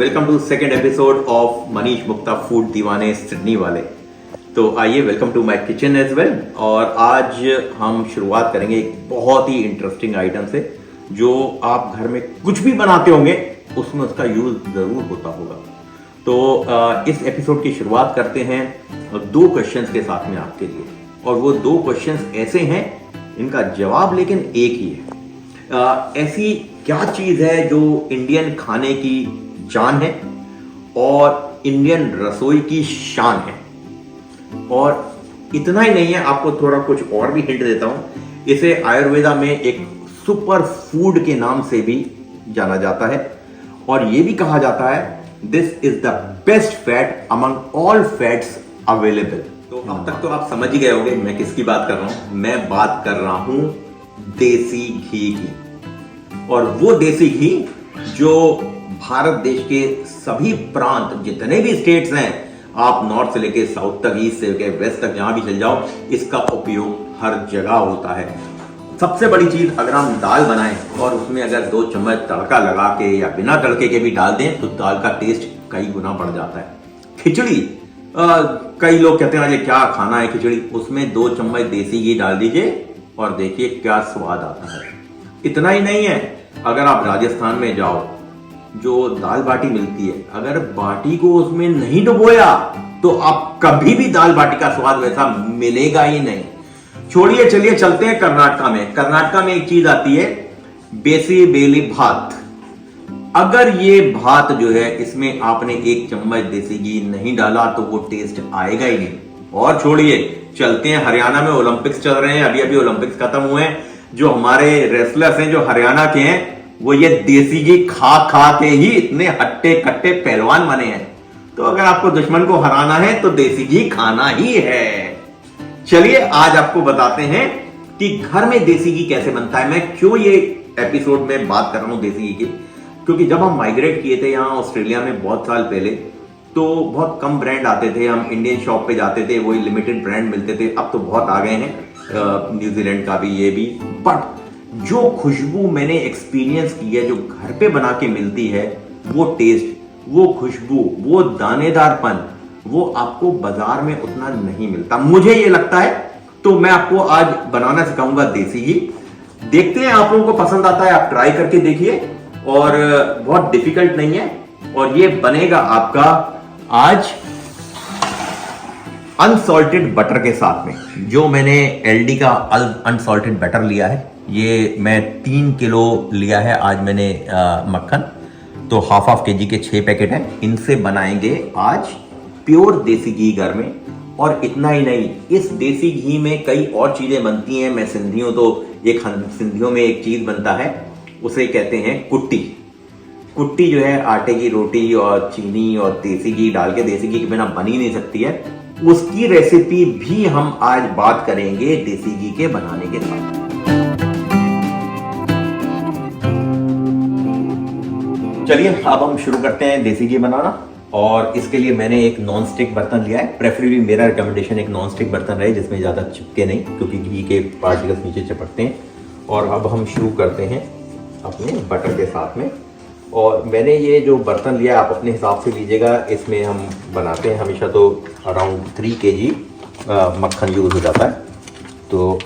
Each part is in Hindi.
Welcome to second episode of Manish Mukta food दीवाने सिडनी वाले। तो आइए, welcome to my kitchen as well. और आज हम शुरुआत करेंगे एक बहुत ही इंटरेस्टिंग आइटम से, जो आप घर में कुछ भी बनाते होंगे उसमें उसका यूज जरूर होता होगा। तो इस एपिसोड की शुरुआत करते हैं दो क्वेश्चंस के साथ में आपके लिए, और वो दो क्वेश्चंस ऐसे हैं इनका जवाब लेकिन एक ही है। ऐसी क्या चीज है जो इंडियन खाने की जान है और इंडियन रसोई की शान है? और इतना ही नहीं है, आपको थोड़ा कुछ और भी हिंट देता हूं। इसे आयुर्वेदा में एक सुपर फूड के नाम से भी जाना जाता है, और यह भी कहा जाता है this is the best fat among all fats available. तो अब तक तो आप समझ ही गए होंगे मैं किसकी बात कर रहा हूं। मैं बात कर रहा हूं देसी घी की। और वो देसी घी जो भारत देश के सभी प्रांत, जितने भी स्टेट्स हैं, आप नॉर्थ से लेके साउथ तक, ईस्ट से लेके वेस्ट तक, जहां भी चल जाओ, इसका उपयोग हर जगह होता है। सबसे बड़ी चीज, अगर हम दाल बनाएं और उसमें अगर 2 चम्मच तड़का लगा के या बिना तड़के के भी डाल दें तो दाल का टेस्ट कई गुना बढ़ जाता है। खिचड़ी, कई लोग कहते हैं अरे क्या खाना है खिचड़ी, उसमें 2 चम्मच देसी घी डाल दीजिए और देखिए क्या स्वाद आता है। इतना ही नहीं है, अगर आप राजस्थान में जाओ, जो दाल बाटी मिलती है, अगर बाटी को उसमें नहीं डुबोया तो आप कभी भी दाल बाटी का स्वाद वैसा मिलेगा ही नहीं। छोड़िए, चलिए चलते हैं कर्नाटका में। कर्नाटका में एक चीज आती है बेसी बेली भात। अगर ये भात जो है, इसमें आपने 1 चम्मच देसी घी नहीं डाला तो वो टेस्ट आएगा ही नहीं। और छोड़िए, चलते हैं हरियाणा में। ओलंपिक्स चल रहे हैं, अभी अभी ओलंपिक्स खत्म हुए हैं। जो हमारे रेसलर्स हैं जो हरियाणा के हैं, वो ये देसी घी खा खा के ही इतने हट्टे कट्टे पहलवान बने हैं। तो अगर आपको दुश्मन को हराना है तो देसी घी खाना ही है। चलिए आज आपको बताते हैं कि घर में देसी घी कैसे बनता है। मैं क्यों ये एपिसोड में बात कर रहा हूं देसी घी की, क्योंकि जब हम माइग्रेट किए थे यहाँ ऑस्ट्रेलिया में बहुत साल पहले, तो बहुत कम ब्रांड आते थे। हम इंडियन शॉप पे जाते थे, वही लिमिटेड ब्रांड मिलते थे। अब तो बहुत आ गए हैं, न्यूजीलैंड का भी, ये भी। बट जो खुशबू मैंने एक्सपीरियंस की है, जो घर पे बना के मिलती है, वो टेस्ट, वो खुशबू, वो दानेदारपन, वो आपको बाजार में उतना नहीं मिलता, मुझे ये लगता है। तो मैं आपको आज बनाना सिखाऊंगा देसी घी। देखते हैं आप लोगों को पसंद आता है, आप ट्राई करके देखिए। और बहुत डिफिकल्ट नहीं है, और ये बनेगा आपका आज अनसॉल्टेड बटर के साथ में। जो मैंने एलडी का अनसॉल्टेड बटर लिया है, ये मैं 3 किलो लिया है आज मैंने मक्खन। तो हाफ केजी के 6 पैकेट हैं। इनसे बनाएंगे आज प्योर देसी घी घर में। और इतना ही नहीं, इस देसी घी में कई और चीजें बनती हैं। मैं सिंधी हूं तो सिंधियों में एक चीज बनता है, उसे कहते हैं कुट्टी। कुट्टी जो है आटे की रोटी और चीनी और देसी घी डाल के, देसी घी के बिना बन ही नहीं सकती है। उसकी रेसिपी भी हम आज बात करेंगे देसी घी के बनाने के साथ। चलिए अब हम शुरू करते हैं देसी घी बनाना। और इसके लिए मैंने एक नॉन स्टिक बर्तन लिया है। प्रेफरेबली मेरा रिकमेंडेशन एक नॉन स्टिक बर्तन रहे जिसमें ज़्यादा चिपके नहीं, क्योंकि घी के पार्टिकल्स नीचे चिपकते हैं। और अब हम शुरू करते हैं अपने बटर के साथ में। और मैंने ये जो बर्तन लिया, आप अपने हिसाब से लीजिएगा। इसमें हम बनाते हैं हमेशा तो अराउंड 3 kg मक्खन यूज़ हो जाता है। तो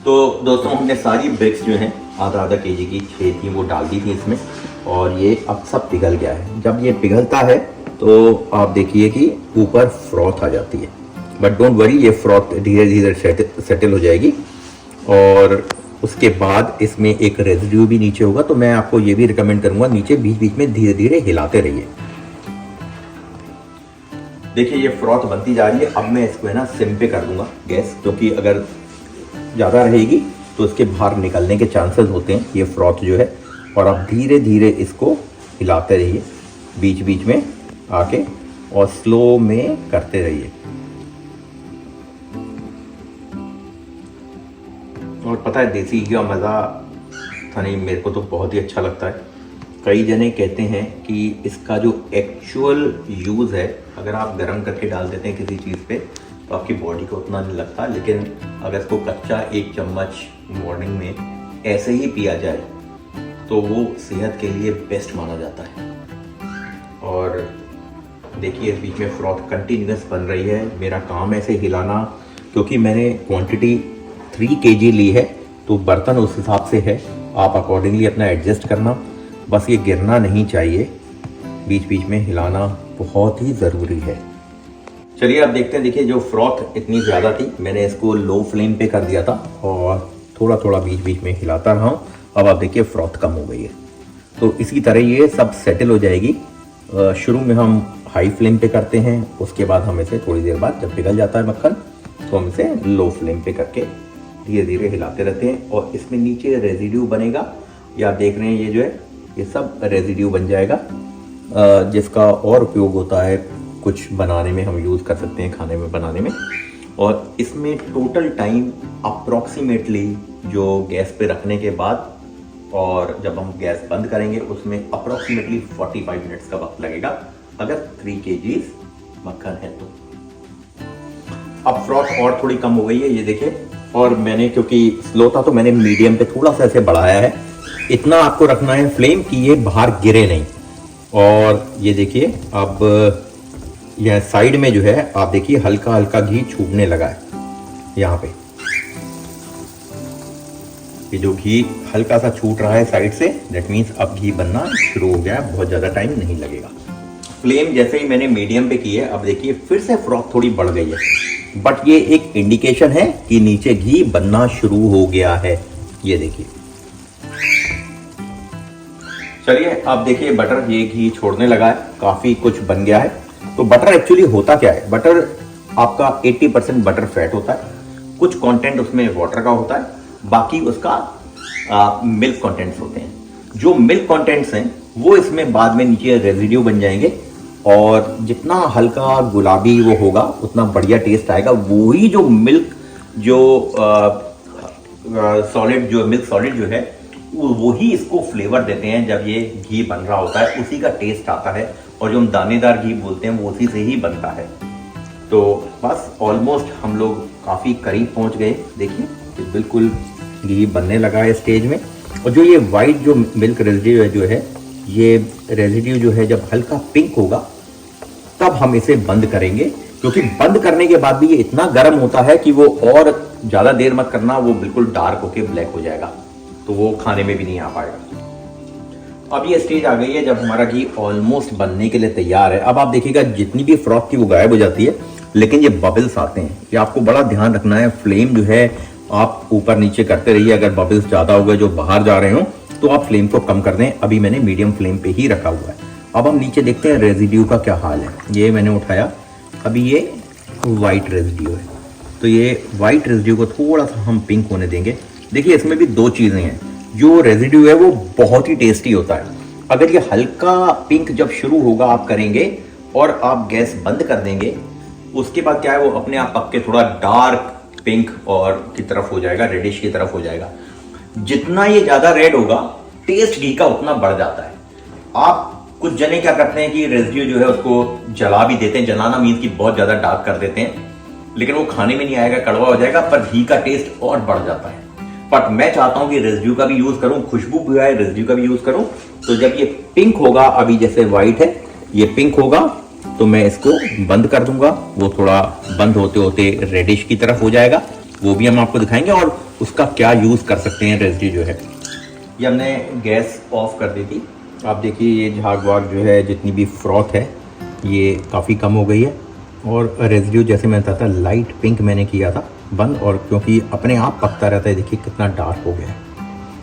तो दोस्तों, हमने सारी ब्रिक्स जो हैं आधा केजी की 6 थी वो डाल दी थी इसमें, और ये अब सब पिघल गया है। जब ये पिघलता है तो आप देखिए कि ऊपर फ्रॉथ आ जाती है। बट डोंट वरी, ये फ्रॉथ धीरे धीरे सेटल हो जाएगी। और उसके बाद इसमें एक रेजिड्यू भी नीचे होगा, तो मैं आपको ये भी रिकमेंड करूंगा नीचे बीच बीच में धीरे धीरे हिलाते रहिए। देखिए ये फ्रॉथ बनती जा रही है। अब मैं इसको है ना सिम पे कर दूंगा गैस, क्योंकि अगर ज़्यादा रहेगी तो इसके बाहर निकलने के चांसेस होते हैं ये फ्रॉथ जो है। और अब धीरे धीरे इसको हिलाते रहिए बीच बीच में आके, और स्लो में करते रहिए। और पता है देसी घी का मज़ा था नहीं, मेरे को तो बहुत ही अच्छा लगता है। कई जने कहते हैं कि इसका जो एक्चुअल यूज़ है, अगर आप गर्म करके डाल देते हैं किसी चीज़ पे तो आपकी बॉडी को उतना नहीं लगता, लेकिन अगर इसको कच्चा 1 चम्मच मॉर्निंग में ऐसे ही पिया जाए तो वो सेहत के लिए बेस्ट माना जाता है। और देखिए इस बीच में फ्रॉथ कंटिन्यूस बन रही है। मेरा काम ऐसे हिलाना, क्योंकि मैंने क्वांटिटी 3 kg ली है तो बर्तन उस हिसाब से है, आप अकॉर्डिंगली अपना एडजस्ट करना। बस ये गिरना नहीं चाहिए, बीच बीच में हिलाना बहुत ही ज़रूरी है। चलिए अब देखते हैं। देखिए जो फ्रॉथ इतनी ज़्यादा थी, मैंने इसको लो फ्लेम पे कर दिया था और थोड़ा थोड़ा बीच बीच में हिलाता रहा हूँ। अब आप देखिए फ्रॉथ कम हो गई है। तो इसी तरह ये सब सेटल हो जाएगी। शुरू में हम हाई फ्लेम पे करते हैं, उसके बाद हम इसे थोड़ी देर बाद जब पिघल जाता है मक्खन तो हम इसे लो फ्लेम पे करके धीरे धीरे हिलाते रहते हैं। और इसमें नीचे रेजिड्यू बनेगा, ये आप देख रहे हैं, ये जो है ये सब रेजिड्यू बन जाएगा, जिसका और उपयोग होता है कुछ बनाने में, हम यूज़ कर सकते हैं खाने में बनाने में। और इसमें टोटल टाइम अप्रॉक्सीमेटली जो गैस पे रखने के बाद और जब हम गैस बंद करेंगे उसमें अप्रॉक्सीमेटली 45 मिनट्स का वक्त लगेगा, अगर 3 kg मक्खन है तो। अब फ्रॉथ और थोड़ी कम हो गई है, ये देखिए। और मैंने क्योंकि स्लो था तो मैंने मीडियम पे थोड़ा सा ऐसे बढ़ाया है। इतना आपको रखना है फ्लेम कि ये बाहर गिरे नहीं। और ये देखिए अब यह साइड में जो है आप देखिए हल्का हल्का घी छूटने लगा है यहाँ पे। ये जो घी हल्का सा छूट रहा है साइड से, दैट मीन्स अब घी बनना शुरू हो गया है, बहुत ज़्यादा टाइम नहीं लगेगा। फ्लेम जैसे ही मैंने मीडियम पे की है, अब देखिए फिर से फ्रॉथ थोड़ी बढ़ गई है, बट ये एक इंडिकेशन है कि नीचे घी बनना शुरू हो गया है। ये देखिए, चलिए अब देखिए बटर ये घी छोड़ने लगा है, काफ़ी कुछ बन गया है। तो बटर एक्चुअली होता क्या है? बटर आपका 80% बटर फैट होता है, कुछ कंटेंट उसमें वाटर का होता है, बाकी उसका मिल्क कंटेंट्स होते हैं। जो मिल्क कंटेंट्स हैं वो इसमें बाद में नीचे रेजिड्यू बन जाएंगे, और जितना हल्का गुलाबी वो होगा उतना बढ़िया टेस्ट आएगा। वही जो मिल्क जो सॉलिड जो मिल्क सॉलिड जो है वही इसको फ्लेवर देते हैं। जब ये घी बन रहा होता है उसी का टेस्ट आता है, और जो हम दानेदार घी बोलते हैं वो उसी से ही बनता है। तो बस ऑलमोस्ट हम लोग काफ़ी करीब पहुंच गए। देखिए बिल्कुल घी बनने लगा है स्टेज में। और जो ये वाइट जो मिल्क रेजिड्यू है जो है, ये रेजिड्यू जो है जब हल्का पिंक होगा तब हम इसे बंद करेंगे, क्योंकि बंद करने के बाद भी ये इतना गर्म होता है कि वो और ज़्यादा देर मत करना, वो बिल्कुल डार्क होके ब्लैक हो जाएगा, तो वो खाने में भी नहीं आ पाएगा। अब ये स्टेज आ गई है जब हमारा घी ऑलमोस्ट बनने के लिए तैयार है। अब आप देखिएगा जितनी भी फ्रॉथ थी वो गायब हो जाती है, लेकिन ये बबल्स आते हैं। ये आपको बड़ा ध्यान रखना है। फ्लेम जो है आप ऊपर नीचे करते रहिए। अगर बबल्स ज़्यादा हो गए जो बाहर जा रहे हो तो आप फ्लेम को कम कर दें। अभी मैंने मीडियम फ्लेम पे ही रखा हुआ है। अब हम नीचे देखते हैं रेजिड्यू का क्या हाल है। ये मैंने उठाया, अभी ये वाइट रेजिड्यू है, तो ये वाइट रेजिड्यू को थोड़ा सा हम पिंक होने देंगे। देखिए इसमें भी दो चीज़ें हैं। जो रेजिड्यू है वो बहुत ही टेस्टी होता है। अगर ये हल्का पिंक जब शुरू होगा आप करेंगे और आप गैस बंद कर देंगे, उसके बाद क्या है वो अपने आप पक के थोड़ा डार्क पिंक और की तरफ हो जाएगा, रेडिश की तरफ हो जाएगा। जितना ये ज़्यादा रेड होगा टेस्ट घी का उतना बढ़ जाता है। आप कुछ जने क्या करते हैं कि रेजिड्यू जो है उसको जला भी देते हैं। जलाना मीन्स कि बहुत ज़्यादा डार्क कर देते हैं, लेकिन वो खाने में नहीं आएगा, कड़वा हो जाएगा, पर घी का टेस्ट और बढ़ जाता है। बट मैं चाहता हूं कि रेजिड्यू का भी यूज करूं, खुशबू भी आए, रेजिड्यू का भी यूज करूं। तो जब ये पिंक होगा, अभी जैसे व्हाइट है ये पिंक होगा, तो मैं इसको बंद कर दूंगा। वो थोड़ा बंद होते होते रेडिश की तरफ हो जाएगा, वो भी हम आपको दिखाएंगे और उसका क्या यूज कर सकते हैं रेजिड्यू जो है। ये हमने गैस ऑफ कर दी थी। आप देखिए ये झाग वाग जो है, जितनी भी फ्रॉथ है ये काफ़ी कम हो गई है। और रेजिड्यू जैसे मैंने बताया था लाइट पिंक मैंने किया था, बंद, और क्योंकि अपने आप पकता रहता है, देखिए कितना डार्क हो गया है,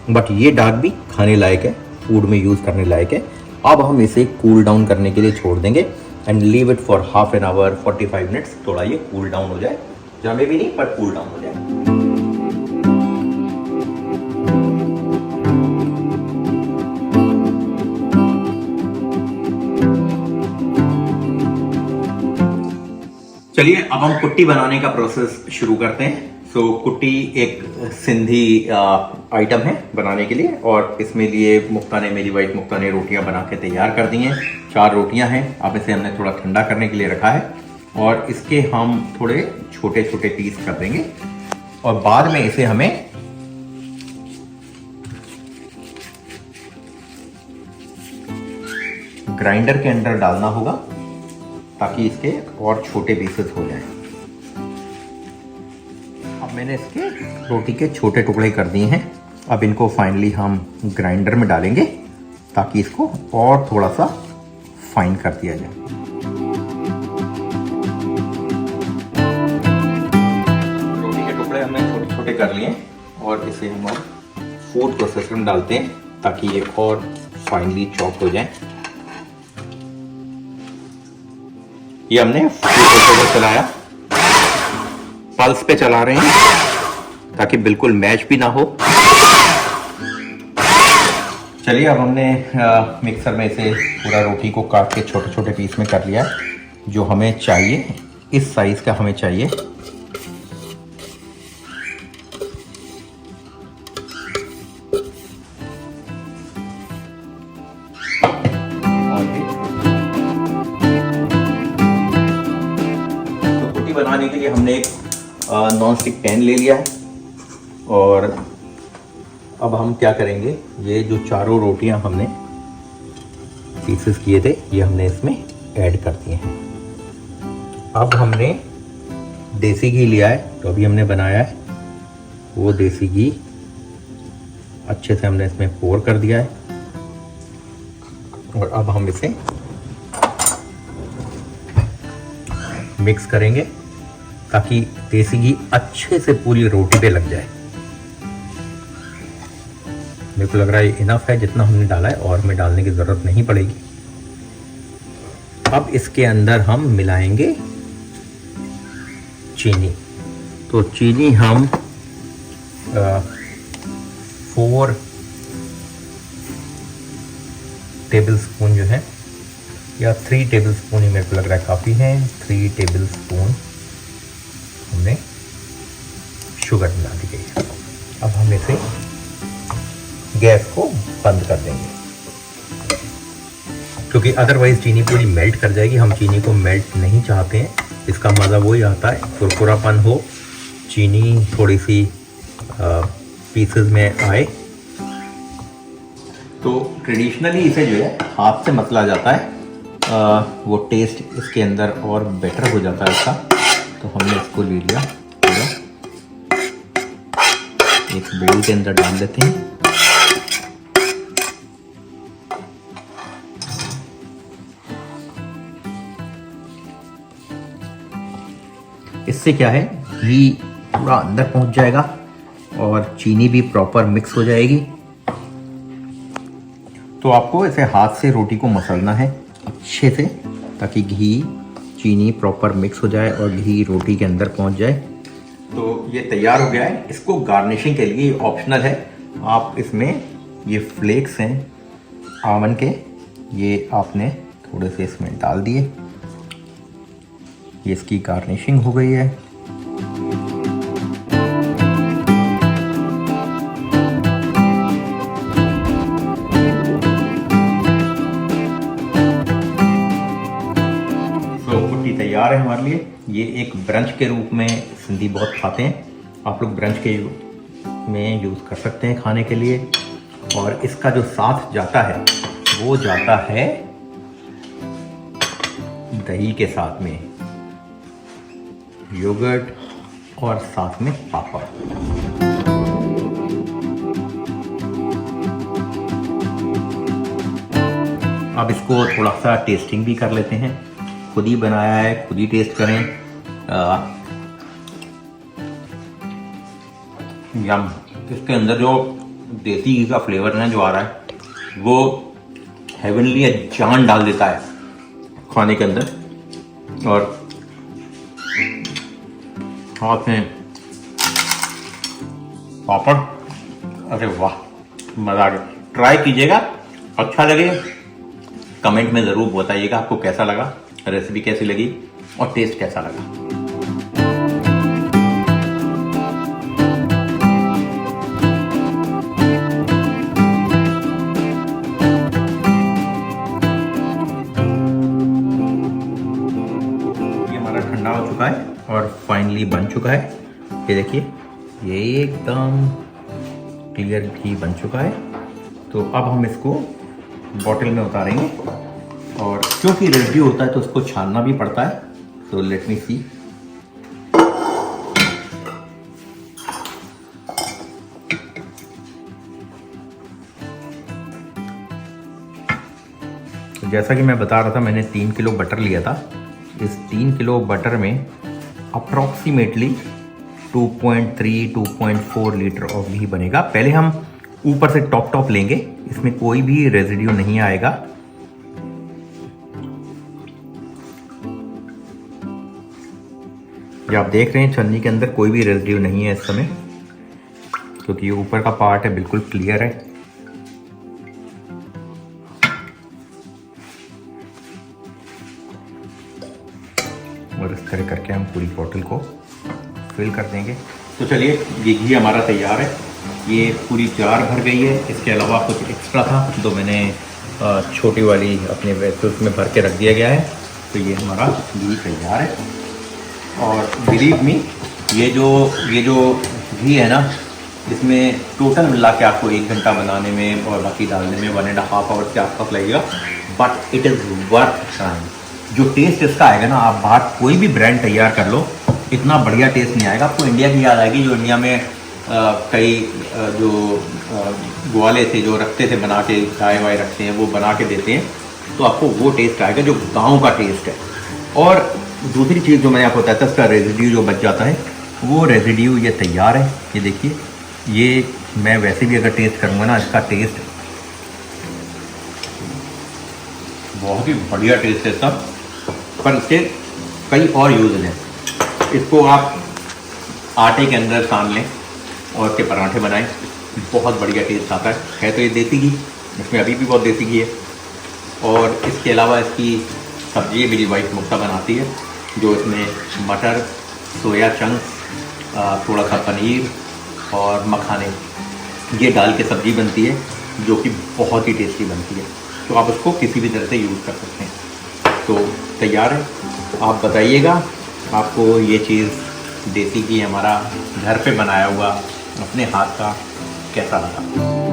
बट ये डार्क भी खाने लायक है, फूड में यूज़ करने लायक है। अब हम इसे कूल डाउन करने के लिए छोड़ देंगे and leave it for half an hour 45 minutes. थोड़ा ये कूल डाउन हो जाए, जमे भी नहीं पर कूल डाउन हो जाए। चलिए अब हम कुट्टी बनाने का प्रोसेस शुरू करते हैं। सो कुट्टी एक सिंधी आइटम है बनाने के लिए, और इसमें लिए मुक्ता ने, मेरी वाइफ मुक्ता ने रोटियां बना के तैयार कर दी हैं। 4 रोटियां हैं। अब इसे हमने थोड़ा ठंडा करने के लिए रखा है, और इसके हम थोड़े छोटे छोटे पीस कर देंगे, और बाद में इसे हमें ग्राइंडर के अंदर डालना होगा ताकि इसके और छोटे पीसेस हो जाएं। अब मैंने इसके रोटी के छोटे टुकड़े कर दिए हैं। अब इनको फाइनली हम ग्राइंडर में डालेंगे ताकि इसको और थोड़ा सा फाइन कर दिया जाए। रोटी के टुकड़े हमने छोटे छोटे कर लिए, और इसे हम फूड प्रोसेसर में डालते हैं ताकि ये और फाइनली चॉप हो जाए। ये हमने फूड प्रोसेसर चलाया, पल्स पे चला रहे हैं ताकि बिल्कुल मैच भी ना हो। चलिए अब हमने मिक्सर में से पूरा रोटी को काट के छोटे छोटे पीस में कर लिया, जो हमें चाहिए इस साइज का हमें चाहिए। बनाने के लिए हमने एक नॉन स्टिक पैन ले लिया है, और अब हम क्या करेंगे, ये जो चारों रोटियां हमने पीसेस किए थे ये हमने इसमें ऐड कर दिए हैं। अब हमने देसी घी लिया है, तो अभी हमने बनाया है वो देसी घी अच्छे से हमने इसमें पोर कर दिया है, और अब हम इसे मिक्स करेंगे ताकि देसी घी अच्छे से पूरी रोटी पे लग जाए। मेरे को लग रहा है इनफ है जितना हमने डाला है, और में डालने की ज़रूरत नहीं पड़ेगी। अब इसके अंदर हम मिलाएंगे चीनी। तो चीनी हम 4 टेबल स्पून जो है, या 3 टेबल स्पून ही मेरे को लग रहा है काफ़ी है। 3 टेबल स्पून हमने शुगर मिला दी गई है। अब हम इसे गैस को बंद कर देंगे, क्योंकि अदरवाइज चीनी पूरी मेल्ट कर जाएगी। हम चीनी को मेल्ट नहीं चाहते हैं, इसका मज़ा वही आता है कुरकुरापन हो, चीनी थोड़ी सी पीसेस में आए। तो ट्रेडिशनली इसे जो है हाथ से मसला जाता है, वो टेस्ट इसके अंदर और बेटर हो जाता है इसका। तो हमने इसको ले लिया पूरा, एक बोल के अंदर डाल देते हैं। इससे क्या है, घी पूरा अंदर पहुंच जाएगा और चीनी भी प्रॉपर मिक्स हो जाएगी। तो आपको ऐसे हाथ से रोटी को मसलना है अच्छे से, ताकि घी चीनी प्रॉपर मिक्स हो जाए और घी रोटी के अंदर पहुंच जाए। तो ये तैयार हो गया है। इसको गार्निशिंग के लिए ऑप्शनल है, आप इसमें ये फ्लेक्स हैं आमंड के, ये आपने थोड़े से इसमें डाल दिए, ये इसकी गार्निशिंग हो गई है। तैयार है हमारे लिए। ये एक ब्रंच के रूप में सिंधी बहुत खाते हैं, आप लोग ब्रंच के में यूज़ कर सकते हैं खाने के लिए। और इसका जो साथ जाता है वो जाता है दही के साथ में, योगर्ट और साथ में पापड़। अब इसको थोड़ा सा टेस्टिंग भी कर लेते हैं, खुद ही बनाया है, खुद ही टेस्ट करें। यम। इसके अंदर जो देसी घी का फ्लेवर है जो आ रहा है वो हेवनली जान डाल देता है खाने के अंदर। और हाथ में पापड़, अरे वाह, मजा आ गया। ट्राई कीजिएगा, अच्छा लगे कमेंट में ज़रूर बताइएगा आपको कैसा लगा, रेसिपी कैसी लगी और टेस्ट कैसा लगा। ये हमारा ठंडा हो चुका है और फाइनली बन चुका है। ये देखिए, ये एकदम क्लियर घी बन चुका है। तो अब हम इसको बॉटल में उतारेंगे और क्योंकि रेसिड्यू होता है तो उसको छानना भी पड़ता है। तो लेट मी सी। जैसा कि मैं बता रहा था, मैंने 3 किलो बटर लिया था। इस 3 किलो बटर में अप्रॉक्सीमेटली 2.3-2.4 लीटर ऑफ घी बनेगा। पहले हम ऊपर से टॉप लेंगे, इसमें कोई भी रेजिड्यू नहीं आएगा। ये आप देख रहे हैं छन्नी के अंदर कोई भी रेजिड्यू नहीं है इस समय, क्योंकि ये ऊपर का पार्ट है बिल्कुल क्लियर है। और इस तरह करके हम पूरी बोतल को फिल कर देंगे। तो चलिए, ये घी हमारा तैयार है। ये पूरी जार भर गई है। इसके अलावा कुछ एक्स्ट्रा था तो मैंने छोटी वाली अपने वेसल्स में भर के रख दिया गया है। तो ये हमारा घी तैयार है। और बिलीव मी, ये जो घी है ना, इसमें टोटल मिला के आपको 1 घंटा बनाने में और बाकी डालने में 1.5 आवर्स के आसपास लगेगा। But it is worth time. जो टेस्ट इसका आएगा ना, आप बाहर कोई भी ब्रांड तैयार कर लो, इतना बढ़िया टेस्ट नहीं आएगा। आपको इंडिया की याद आएगी, जो इंडिया में कई जो ग्वाले थे जो रखते थे बना के, चाय वाय रखते हैं वो बना के देते हैं, तो आपको वो टेस्ट आएगा जो गांव का टेस्ट है। और दूसरी चीज़ जो मैंने आपको बताया था, इसका रेजिड्यू जो बच जाता है, वो रेजिड्यू ये तैयार है। ये देखिए, ये मैं वैसे भी अगर टेस्ट करूँगा ना, इसका टेस्ट बहुत ही बढ़िया टेस्ट है इसका। पर इसके कई और यूज़ हैं। इसको आप आटे के अंदर सान लें और इसके पराठे बनाएं, बहुत बढ़िया टेस्ट आता है। तो ये देसी घी, इसमें अभी भी बहुत देसी घी है। और इसके अलावा इसकी सब्जी मेरी वाइफ मुक्ता बनाती है, जो इसमें मटर, सोया चंक्स, थोड़ा सा पनीर और मखाने ये डाल के सब्जी बनती है, जो कि बहुत ही टेस्टी बनती है। तो आप उसको किसी भी तरह से यूज़ कर सकते हैं। तो तैयार है। आप बताइएगा आपको ये चीज़ देसी घी हमारा घर पे बनाया हुआ अपने हाथ का कैसा लगा।